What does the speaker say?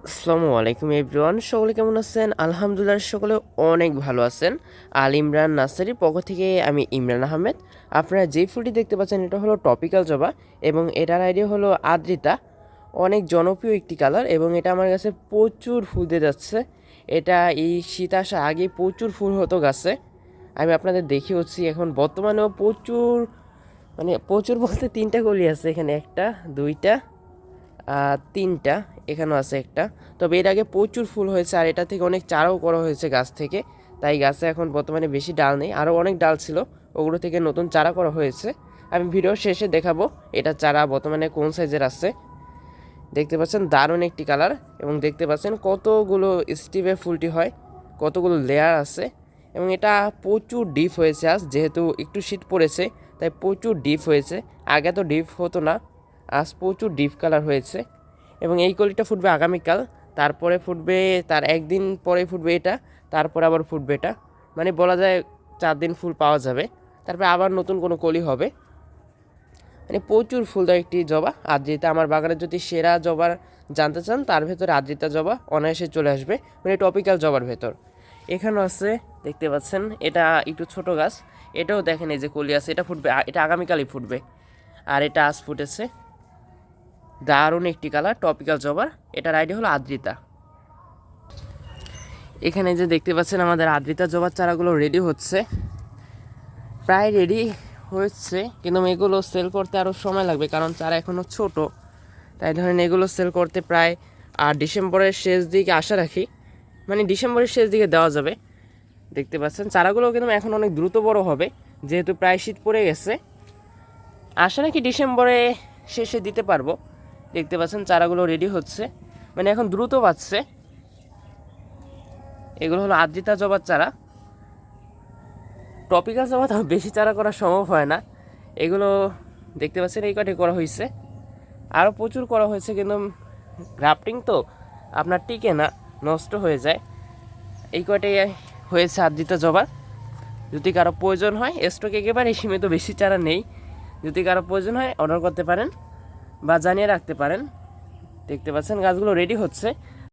আসসালামু আলাইকুম এভরিওয়ান, সকলে কেমন আছেন? আলহামদুলিল্লাহ, সকলে অনেক ভালো আছেন। আল ইমরান নার্সারির পক্ষ থেকে আমি ইমরান আহমেদ। আপনারা যেই ফুলটি দেখতে পাচ্ছেন এটা হলো টপিক্যাল জবা এবং এটার আইডিয়া হলো আদ্রিতা। অনেক জনপ্রিয় একটি কালার এবং এটা আমার কাছে প্রচুর ফুল দিয়ে যাচ্ছে। এটা এই শীত আসার আগে প্রচুর ফুল হতো গাছে। আমি আপনাদের দেখে হচ্ছি এখন বর্তমানেও প্রচুর, মানে প্রচুর বলতে তিনটা কলি আছে এখানে, একটা দুইটা তিনটা, এখানেও আছে একটা। তবে এর আগে প্রচুর ফুল হয়েছে আর এটা থেকে অনেক চারাও করা হয়েছে গাছ থেকে, তাই গাছে এখন বর্তমানে বেশি ডাল নেই, আরও অনেক ডাল ছিল, ওগুলো থেকে নতুন চারা করা হয়েছে। আমি ভিডিও শেষে দেখাবো এটা চারা বর্তমানে কোন সাইজের আছে। দেখতে পাচ্ছেন দারুণ একটি কালার এবং দেখতে পাচ্ছেন কতগুলো স্টিভে ফুলটি হয়, কতগুলো লেয়ার আছে এবং এটা প্রচুর ডিপ হয়েছে। আজ যেহেতু একটু শীত পড়েছে তাই প্রচুর ডিপ হয়েছে, আগে তো ডিপ হতো না, আজ প্রচুর ডিপ কালার হয়েছে। এবং এই কলিটা ফুটবে আগামীকাল, তারপরে ফুটবে তার একদিন পরে ফুটবে এটা, তারপরে আবার ফুটবে এটা, মানে বলা যায় 4 দিন ফুল পাওয়া যাবে, তারপরে আবার নতুন কোনো কলি হবে। মানে প্রচুর ফুল দেয় একটি জবা আদ্রিতা। আমার বাগানে যদি সেরা জবার জানতে চান তার ভেতরে আদ্রিতা জবা অনায়াসে চলে আসবে, মানে টপিক্যাল জবার ভেতর। এখানেও আছে, দেখতে পাচ্ছেন এটা একটু ছোট গাছ, এটাও দেখেন এই যে কলি আছে, এটা ফুটবে, এটা আগামীকালই ফুটবে। আর এটা আজ ফুটেছে, দারুণ একটি কালার টপিক্যাল জবার, এটার আইডিয়া হলো আদ্রিতা। এখানে যে দেখতে পাচ্ছেন আমাদের আদ্রিতা জবার চারাগুলো রেডি হচ্ছে, প্রায় রেডি হচ্ছে, কিন্তু এগুলো সেল করতে আরও সময় লাগবে কারণ চারা এখনও ছোট। তাই ধরেন এগুলো সেল করতে প্রায় ডিসেম্বরের শেষ দিকে আশা রাখি, মানে ডিসেম্বরের শেষ দিকে দেওয়া যাবে। দেখতে পাচ্ছেন চারাগুলো কিন্তু এখন অনেক দ্রুত বড় হবে, যেহেতু প্রায় শীত পড়ে গেছে, আশা রাখি ডিসেম্বরে শেষে দিতে পারবো। দেখতে পাচ্ছেন চারাগুলো রেডি হচ্ছে, মানে এখন দ্রুত পাচ্ছে। এগুলো হলো আদ্রিতা জবার চারা। টপিক্যাল জবা তো বেশি চারা করা সম্ভব হয় না, এগুলো দেখতে পাচ্ছেন এই কটি করা হয়েছে, আরও প্রচুর করা হয়েছে, কিন্তু গ্রাফটিং তো আপনার টিকে না, নষ্ট হয়ে যায়। এই কয়টাই হয়েছে আদ্রিতা জবার। যদি কারো প্রয়োজন হয়, স্টক একেবারে সীমিত, বেশি চারা নেই, যদি কারো প্রয়োজন হয় অর্ডার করতে পারেন বা জানিয়ে রাখতে পারেন। দেখতে পাচ্ছেন গাছগুলো রেডি হচ্ছে,